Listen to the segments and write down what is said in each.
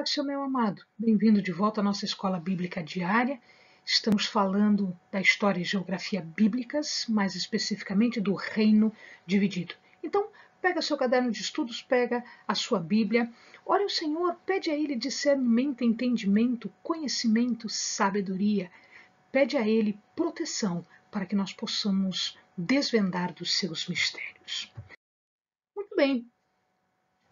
Seu meu amado, bem-vindo de volta à nossa escola bíblica diária. Estamos falando da história e geografia bíblicas, mais especificamente do reino dividido. Então, pega seu caderno de estudos, pega a sua Bíblia, ore ao Senhor, pede a Ele discernimento, entendimento, conhecimento, sabedoria. Pede a Ele proteção para que nós possamos desvendar dos seus mistérios. Muito bem,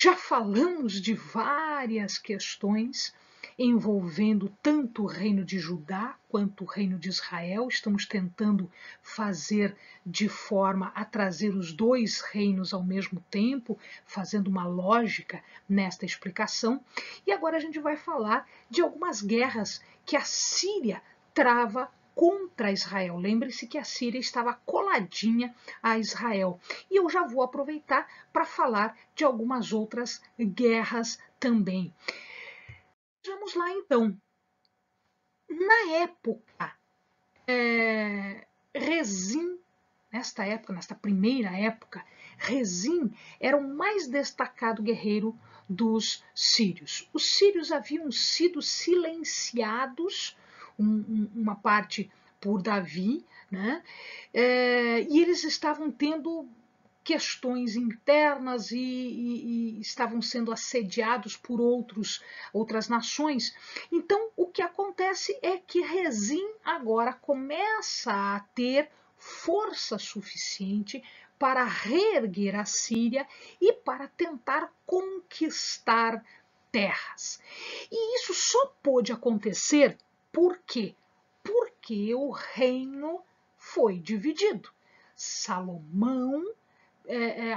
já falamos de várias questões envolvendo tanto o reino de Judá quanto o reino de Israel. Estamos tentando fazer de forma a trazer os dois reinos ao mesmo tempo, fazendo uma lógica nesta explicação. E agora a gente vai falar de algumas guerras que a Síria trava contra Israel. Lembre-se que a Síria estava coladinha a Israel. E eu já vou aproveitar para falar de algumas outras guerras também. Vamos lá então. Na época, Rezim, nesta primeira época, Rezim era o mais destacado guerreiro dos sírios. Os sírios haviam sido silenciados, uma parte por Davi, né? E eles estavam tendo questões internas e estavam sendo assediados por outras nações. Então, o que acontece é que Rezim agora começa a ter força suficiente para reerguer a Síria e para tentar conquistar terras. E isso só pôde acontecer por quê? Porque o reino foi dividido. Salomão,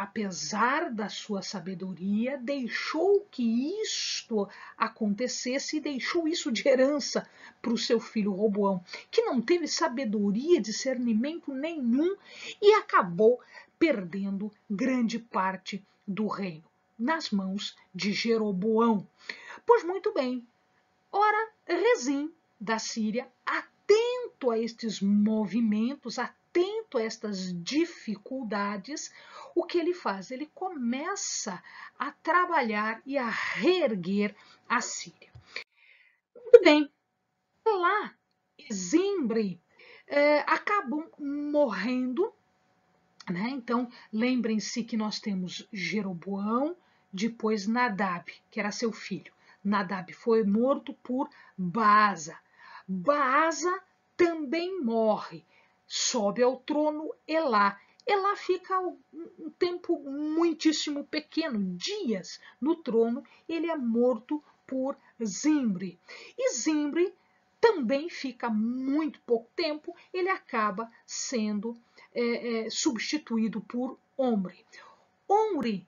apesar da sua sabedoria, deixou que isto acontecesse e deixou isso de herança para o seu filho Roboão, que não teve sabedoria, discernimento nenhum e acabou perdendo grande parte do reino nas mãos de Jeroboão. Pois muito bem, ora, Rezim da Síria, atento a estes movimentos, atento a estas dificuldades, o que ele faz? Ele começa a trabalhar e a reerguer a Síria. Muito bem, lá, Zimri acabam morrendo, né? Então, lembrem-se que nós temos Jeroboão, depois Nadab, que era seu filho. Nadab foi morto por Baasa. Baasa também morre. Sobe ao trono Elá. Elá fica um tempo muitíssimo pequeno, dias no trono, ele é morto por Zimri. E Zimri também fica muito pouco tempo, ele acaba sendo substituído por Omri. Omri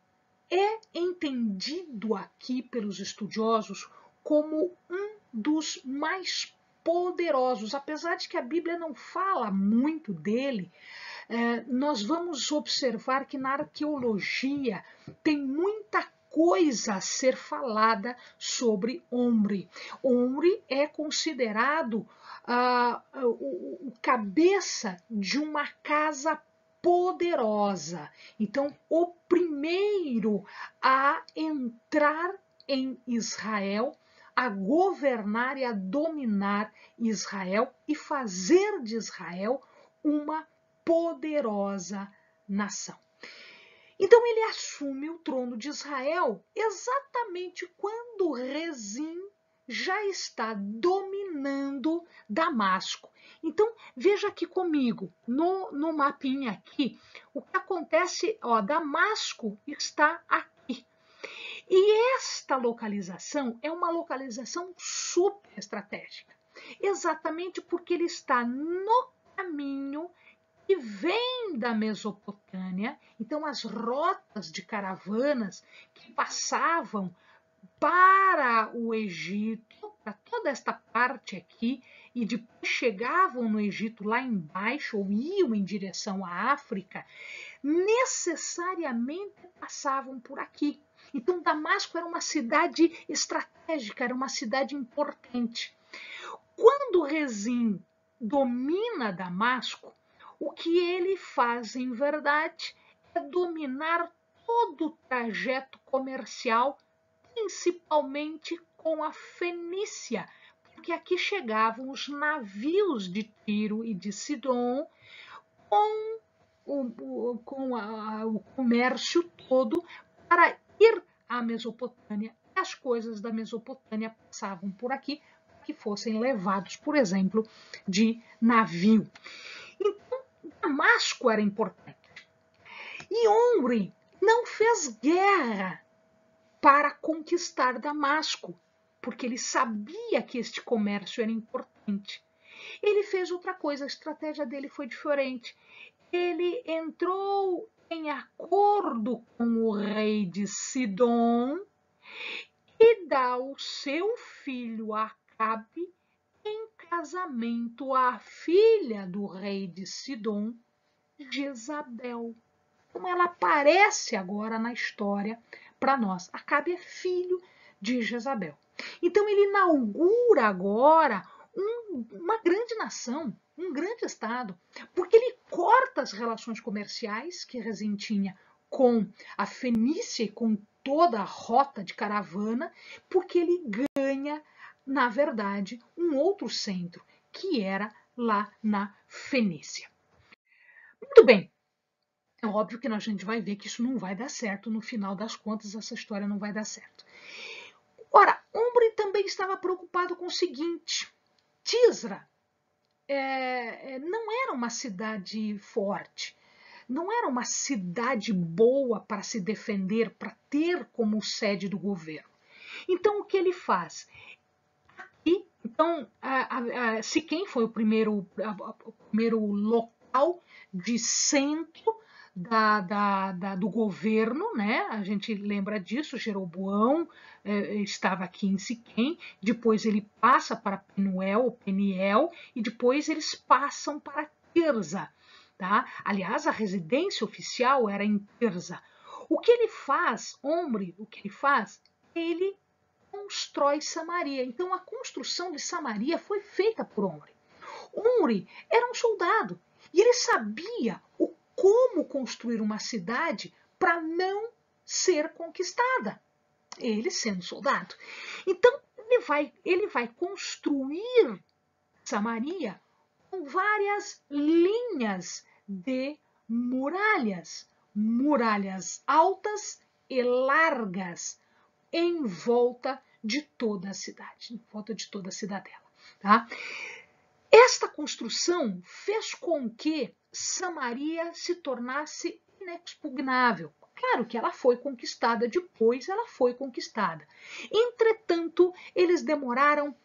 é entendido aqui pelos estudiosos como um dos mais poderosos, apesar de que a Bíblia não fala muito dele. Nós vamos observar que na arqueologia tem muita coisa a ser falada sobre Omri. Omri é considerado o cabeça de uma casa poderosa. Então, o primeiro a entrar em Israel, a governar e a dominar Israel e fazer de Israel uma poderosa nação. Então ele assume o trono de Israel exatamente quando Rezim já está dominando Damasco. Então veja aqui comigo, no mapinha aqui, o que acontece, ó, Damasco está aqui. E esta localização é uma localização super estratégica, exatamente porque ele está no caminho que vem da Mesopotâmia. Então, as rotas de caravanas que passavam para o Egito, para toda esta parte aqui, e depois chegavam no Egito lá embaixo, ou iam em direção à África, necessariamente passavam por aqui. Então, Damasco era uma cidade estratégica, era uma cidade importante. Quando Rezim domina Damasco, o que ele faz, em verdade, é dominar todo o trajeto comercial principalmente com a Fenícia, porque aqui chegavam os navios de Tiro e de Sidom com o comércio todo para ir à Mesopotâmia. As coisas da Mesopotâmia passavam por aqui que fossem levados, por exemplo, de navio. Então, Damasco era importante. E Omri não fez guerra para conquistar Damasco, porque ele sabia que este comércio era importante. Ele fez outra coisa, a estratégia dele foi diferente. Ele entrou em acordo com o rei de Sidom e dá o seu filho Acabe em casamento à filha do rei de Sidom, Jezabel. Como ela aparece agora na história para nós. Acabe é filho de Jezabel. Então ele inaugura agora uma grande nação, um grande estado, porque ele corta as relações comerciais que Rezim tinha com a Fenícia e com toda a rota de caravana, porque ele ganha, na verdade, um outro centro, que era lá na Fenícia. Muito bem. É óbvio que a gente vai ver que isso não vai dar certo, no final das contas essa história não vai dar certo. Ora, Omri também estava preocupado com o seguinte, Tisra não era uma cidade forte, não era uma cidade boa para se defender, para ter como sede do governo. Então o que ele faz? Então, Siquém foi o primeiro local de centro do governo, né? A gente lembra disso, Jeroboão estava aqui em Siquém, depois ele passa para Peniel, e depois eles passam para Tirza, tá? Aliás, a residência oficial era em Tirza. O que ele faz, Omri, ele constrói Samaria. Então, a construção de Samaria foi feita por Omri. Omri era um soldado e ele sabia como construir uma cidade para não ser conquistada, ele sendo soldado. Então, ele vai construir Samaria com várias linhas de muralhas, muralhas altas e largas, em volta de toda a cidade, em volta de toda a cidadela. Tá? Esta construção fez com que Samaria se tornasse inexpugnável. Claro que ela foi conquistada depois, ela foi conquistada. Entretanto, eles demoraram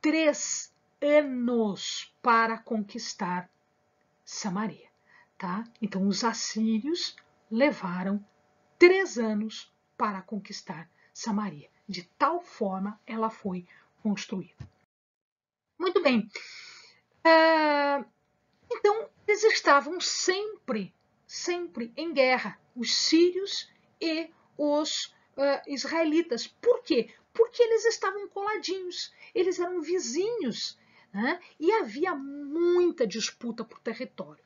3 anos para conquistar Samaria. Tá? Então, os assírios levaram 3 anos para conquistar Samaria. De tal forma, ela foi construída. Muito bem. Então, eles estavam sempre em guerra, os sírios e os israelitas. Por quê? Porque eles estavam coladinhos, eles eram vizinhos, né? E havia muita disputa por território.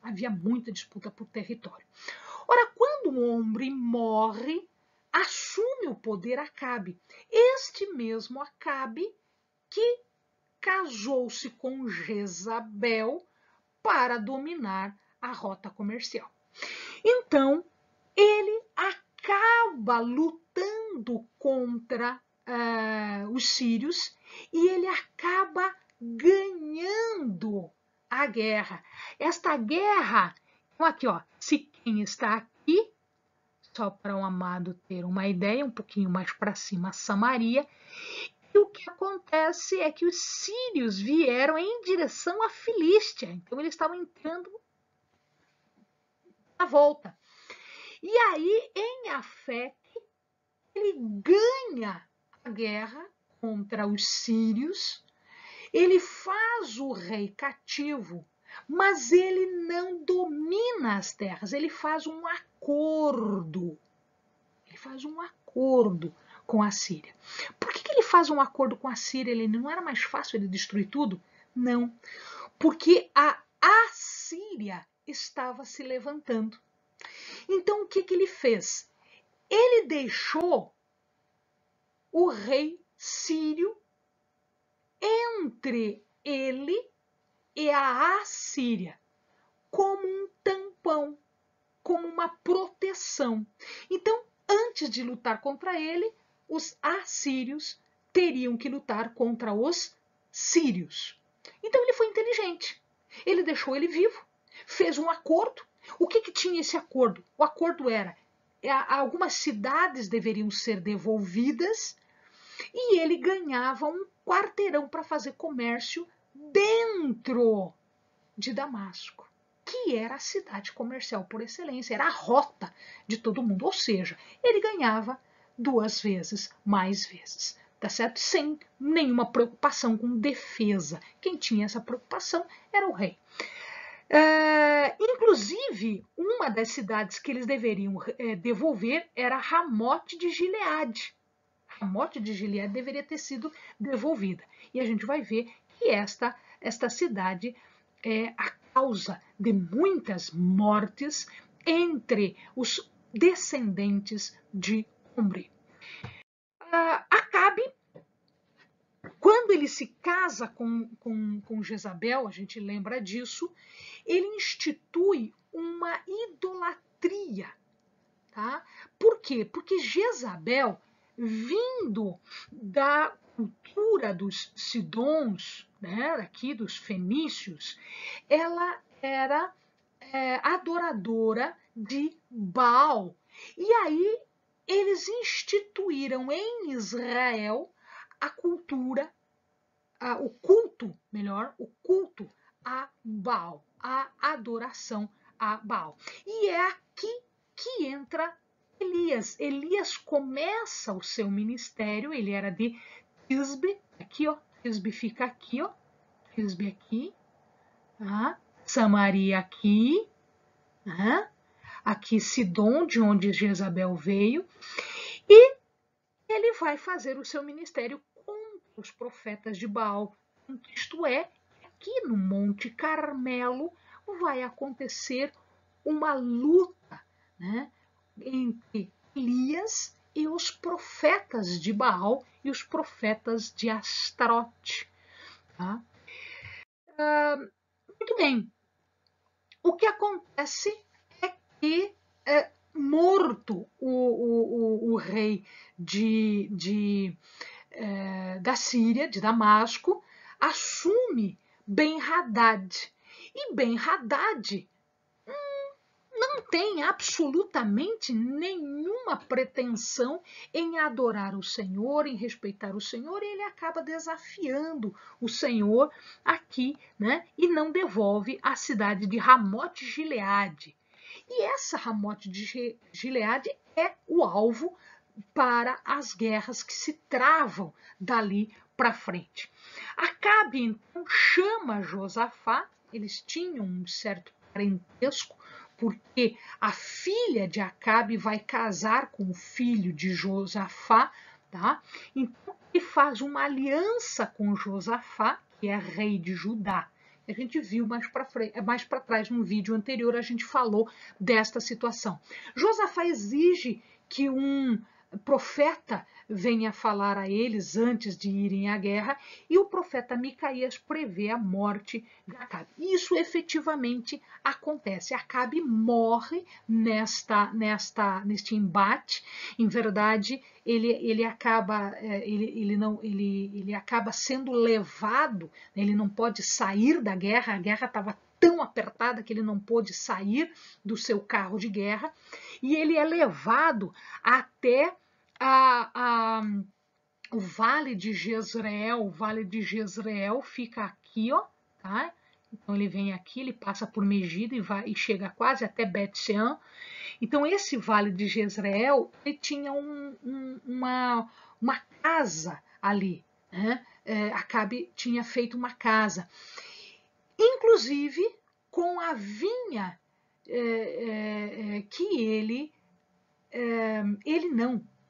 Ora, quando Omri morre, assume o poder Acabe. Este mesmo Acabe que casou-se com Jezabel para dominar a rota comercial. Então, ele acaba lutando contra os sírios e ele acaba ganhando a guerra. Esta guerra, então aqui, ó, Siquém está aqui, só para o amado ter uma ideia, um pouquinho mais para cima, Samaria. E o que acontece é que os sírios vieram em direção à Filístia. Então, eles estavam entrando na volta. E aí, em Afec, ele ganha a guerra contra os sírios. Ele faz o rei cativo, mas ele não domina as terras. Ele faz um acordo. Com a Síria. Por que ele faz um acordo com a Síria? Ele não era mais fácil ele destruir tudo? Não. Porque a Assíria estava se levantando. Então, o que ele fez? Ele deixou o rei sírio entre ele e a Assíria, como um tampão, como uma proteção. Então, antes de lutar contra ele, os assírios teriam que lutar contra os sírios. Então ele foi inteligente. Ele deixou ele vivo, fez um acordo. O que tinha esse acordo? O acordo era algumas cidades deveriam ser devolvidas e ele ganhava um quarteirão para fazer comércio dentro de Damasco, que era a cidade comercial por excelência, era a rota de todo mundo, ou seja, ele ganhava 2 vezes mais vezes, tá certo? Sem nenhuma preocupação com defesa. Quem tinha essa preocupação era o rei. Inclusive, uma das cidades que eles deveriam devolver era Ramote de Gileade. Ramote de Gileade deveria ter sido devolvida. E a gente vai ver que esta cidade é a causa de muitas mortes entre os descendentes de Omri. Acabe, quando ele se casa com Jezabel, a gente lembra disso, ele institui uma idolatria. Tá? Por quê? Porque Jezabel, vindo da cultura dos Sidons, né, aqui dos fenícios, ela era adoradora de Baal. E aí eles instituíram em Israel a cultura, o culto a Baal, a adoração a Baal. E é aqui que entra Elias. Elias começa o seu ministério, ele era de Tisbe, aqui ó, Tisbe fica aqui ó, Tisbe aqui, tá? Samaria aqui, tá? Aqui Sidom, de onde Jezabel veio, e ele vai fazer o seu ministério contra os profetas de Baal. Isto é, aqui no Monte Carmelo vai acontecer uma luta, né, entre Elias e os profetas de Baal e os profetas de Astarote. Tá? Muito bem. O que acontece é que morto o rei da Síria, de Damasco, assume Ben-Hadad. E Ben-Hadad não tem absolutamente nenhuma pretensão em adorar o Senhor, em respeitar o Senhor, e ele acaba desafiando o Senhor aqui, né? E não devolve a cidade de Ramote Gileade. E essa Ramote de Gileade é o alvo para as guerras que se travam dali para frente. Acabe então chama Josafá, eles tinham um certo parentesco, porque a filha de Acabe vai casar com o filho de Josafá, tá? Então ele faz uma aliança com Josafá, que é rei de Judá. A gente viu mais para trás, no vídeo anterior, a gente falou desta situação. Josafá exige que um profeta venha falar a eles antes de irem à guerra, e o profeta Micaías prevê a morte de Acabe. Isso efetivamente acontece. Acabe morre neste embate. Em verdade, ele acaba sendo levado, ele não pode sair da guerra, a guerra estava tão apertada que ele não pôde sair do seu carro de guerra, e ele é levado até o Vale de Jezreel. O Vale de Jezreel fica aqui, ó, tá? Então ele vem aqui, ele passa por Megido e chega quase até Bet-Shean. Então esse Vale de Jezreel, ele tinha uma casa ali, né? Acabe tinha feito uma casa, inclusive com a vinha que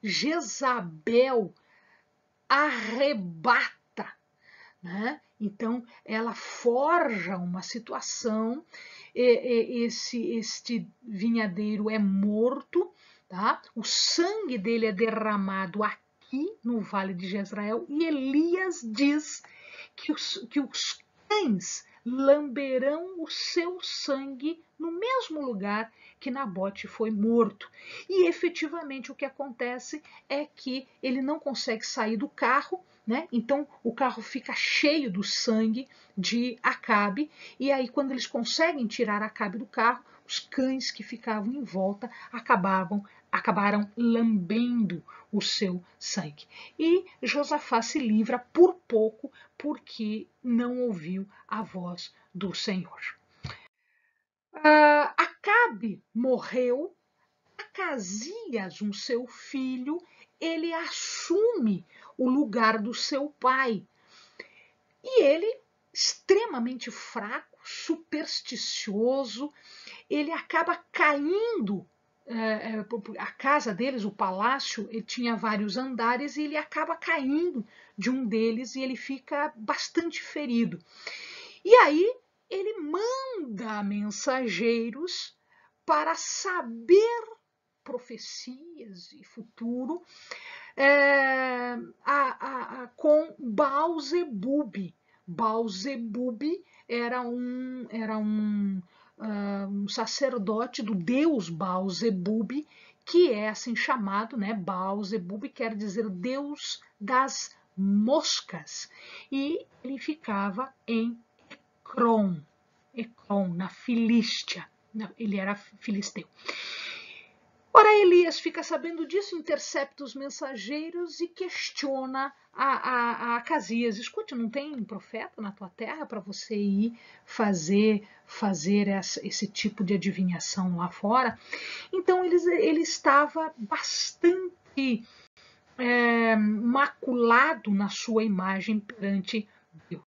Jezabel arrebata, né? Então ela forja uma situação, este vinhadeiro é morto, tá? O sangue dele é derramado aqui aqui no Vale de Jezreel, e Elias diz que os cães lamberão o seu sangue no mesmo lugar que Nabote foi morto. E efetivamente o que acontece é que ele não consegue sair do carro, né? Então o carro fica cheio do sangue de Acabe, e aí quando eles conseguem tirar Acabe do carro, os cães que ficavam em volta acabaram lambendo o seu sangue. E Josafá se livra por pouco, porque não ouviu a voz do Senhor. Acabe morreu. Acasias, um seu filho, ele assume o lugar do seu pai. E ele, extremamente fraco, supersticioso, ele acaba caindo. A casa deles, o palácio, ele tinha vários andares, e ele acaba caindo de um deles e ele fica bastante ferido. E aí ele manda mensageiros para saber profecias e futuro com Baal-zebub. Baal-zebub era um sacerdote do deus Baal-zebub, que é assim chamado, né? Baal-zebub quer dizer Deus das moscas. E ele ficava em Ecrom, na Filístia. Ele era filisteu. Ora, Elias fica sabendo disso, intercepta os mensageiros e questiona a Acasias. Escute, não tem profeta na tua terra para você ir fazer esse tipo de adivinhação lá fora? Então ele estava bastante maculado na sua imagem perante Deus.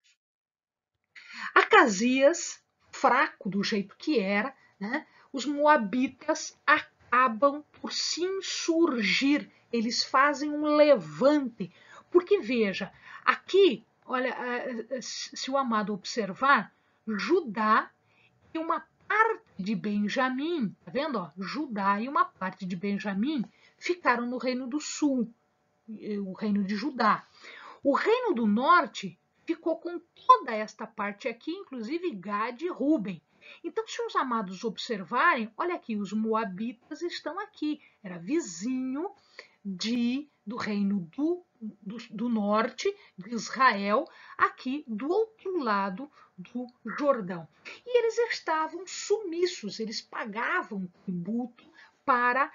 Acasias, fraco do jeito que era, né, os moabitas acabam por se insurgir, eles fazem um levante, porque veja, aqui, olha, se o amado observar, Judá e uma parte de Benjamim, tá vendo? Ó? Judá e uma parte de Benjamim ficaram no reino do sul, o reino de Judá. O reino do norte ficou com toda esta parte aqui, inclusive Gad e Ruben. Então, se os amados observarem, olha aqui, os moabitas estão aqui. Era vizinho do reino do norte, de Israel, aqui do outro lado do Jordão. E eles estavam sumissos, eles pagavam tributo para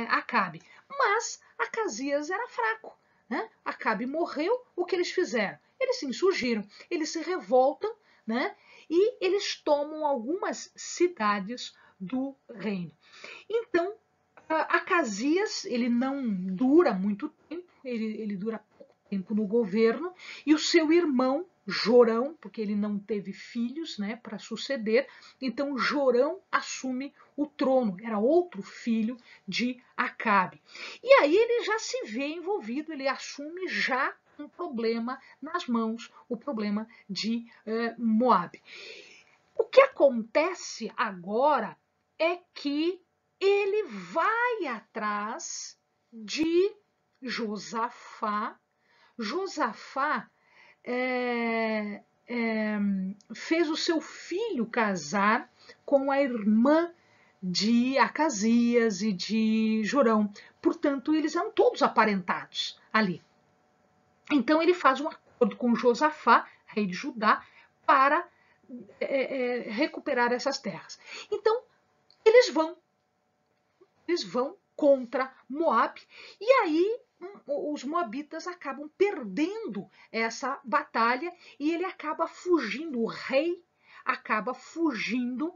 Acabe. Mas Acasias era fraco. Né? Acabe morreu, o que eles fizeram? Eles se insurgiram, eles se revoltam, né? E eles tomam algumas cidades do reino. Então, Acasias, ele não dura muito tempo, ele dura pouco tempo no governo, e o seu irmão, Jorão, porque ele não teve filhos, né, para suceder, então Jorão assume o trono, era outro filho de Acabe. E aí ele já se vê envolvido, ele assume já um problema nas mãos, o problema de Moabe. O que acontece agora é que ele vai atrás de Josafá. Josafá fez o seu filho casar com a irmã de Acasias e de Jorão. Portanto, eles eram todos aparentados ali. Então, ele faz um acordo com Josafá, rei de Judá, para recuperar essas terras. Então, eles vão contra Moab, e aí os moabitas acabam perdendo essa batalha e ele acaba fugindo, o rei acaba fugindo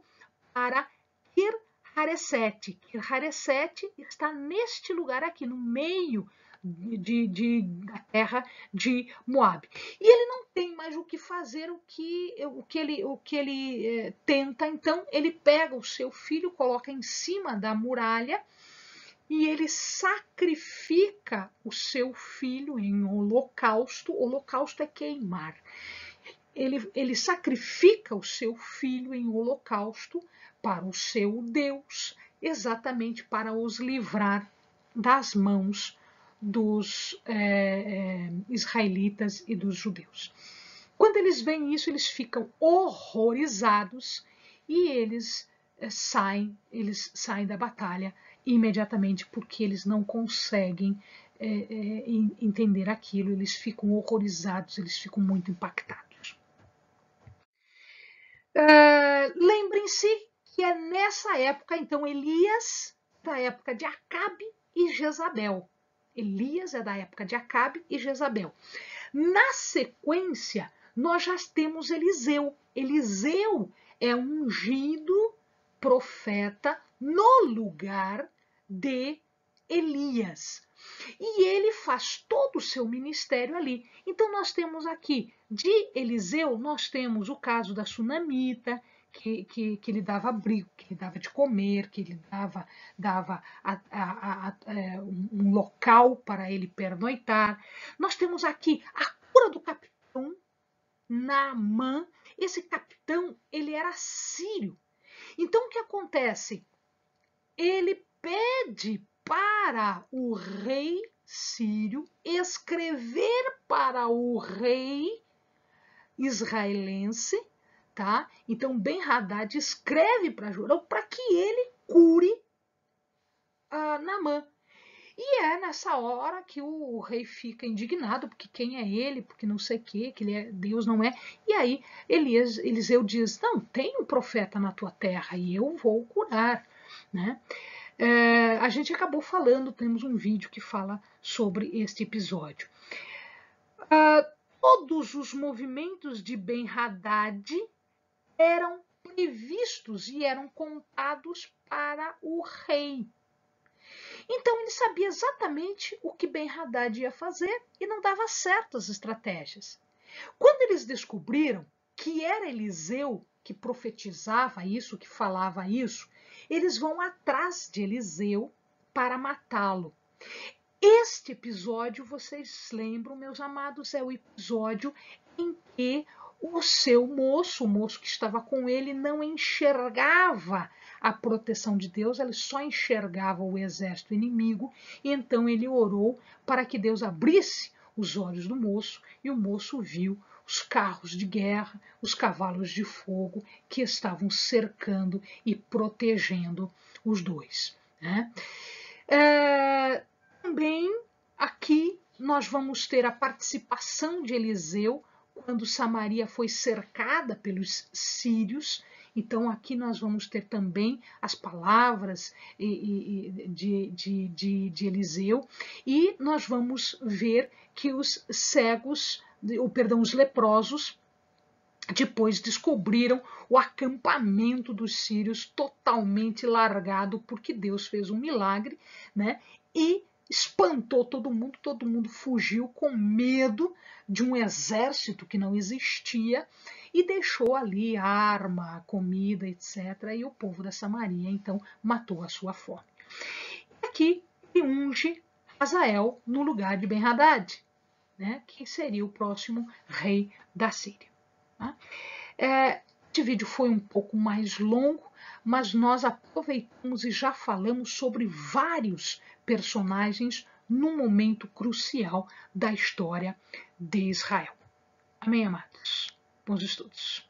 para Kir-Haresete. Kir-Haresete está neste lugar aqui, no meio da terra de Moab. E ele não tem mais o que fazer, o que ele tenta, então ele pega o seu filho, coloca em cima da muralha e ele sacrifica o seu filho em holocausto. Holocausto é queimar. Ele sacrifica o seu filho em holocausto para o seu Deus, exatamente para os livrar das mãos dos israelitas e dos judeus. Quando eles veem isso, eles ficam horrorizados e eles saem da batalha imediatamente, porque eles não conseguem entender aquilo, eles ficam horrorizados, eles ficam muito impactados. Lembrem-se que é nessa época, então, Elias, da época de Acabe e Jezabel. Elias é da época de Acabe e Jezabel. Na sequência, nós já temos Eliseu. Eliseu é um ungido profeta no lugar de Elias. E ele faz todo o seu ministério ali. Então nós temos aqui, de Eliseu, nós temos o caso da sunamita, que lhe dava abrigo, que lhe dava de comer, que lhe dava um local para ele pernoitar. Nós temos aqui a cura do capitão Naamã. Esse capitão, ele era sírio. Então o que acontece? Ele pede para o rei sírio escrever para o rei israelense, tá? Então Ben-Hadad escreve para Jorão para que ele cure Naamã. E é nessa hora que o rei fica indignado, porque quem é ele, porque não sei o que ele é Deus, não é. E aí Eliseu diz, não, tem um profeta na tua terra e eu vou curar, né? A gente acabou falando, temos um vídeo que fala sobre este episódio. Todos os movimentos de Ben-Hadad eram previstos e eram contados para o rei. Então ele sabia exatamente o que Ben-Hadad ia fazer e não dava certo as estratégias. Quando eles descobriram que era Eliseu que profetizava isso, que falava isso, eles vão atrás de Eliseu para matá-lo. Este episódio, vocês lembram, meus amados, é o episódio em que o seu moço, o moço que estava com ele, não enxergava a proteção de Deus, ele só enxergava o exército inimigo, e então ele orou para que Deus abrisse os olhos do moço, e o moço viu os carros de guerra, os cavalos de fogo que estavam cercando e protegendo os dois, né? Também aqui nós vamos ter a participação de Eliseu quando Samaria foi cercada pelos sírios. Então aqui nós vamos ter também as palavras de Eliseu, e nós vamos ver que os cegos, os leprosos, depois descobriram o acampamento dos sírios totalmente largado, porque Deus fez um milagre, né? E espantou todo mundo fugiu com medo de um exército que não existia e deixou ali arma, comida, etc. E o povo da Samaria, então, matou a sua fome. Aqui ele unge Hazael no lugar de Ben-Hadad, né? Que seria o próximo rei da Síria. Este vídeo foi um pouco mais longo, mas nós aproveitamos e já falamos sobre vários personagens num momento crucial da história de Israel. Amém, amados? Bons estudos.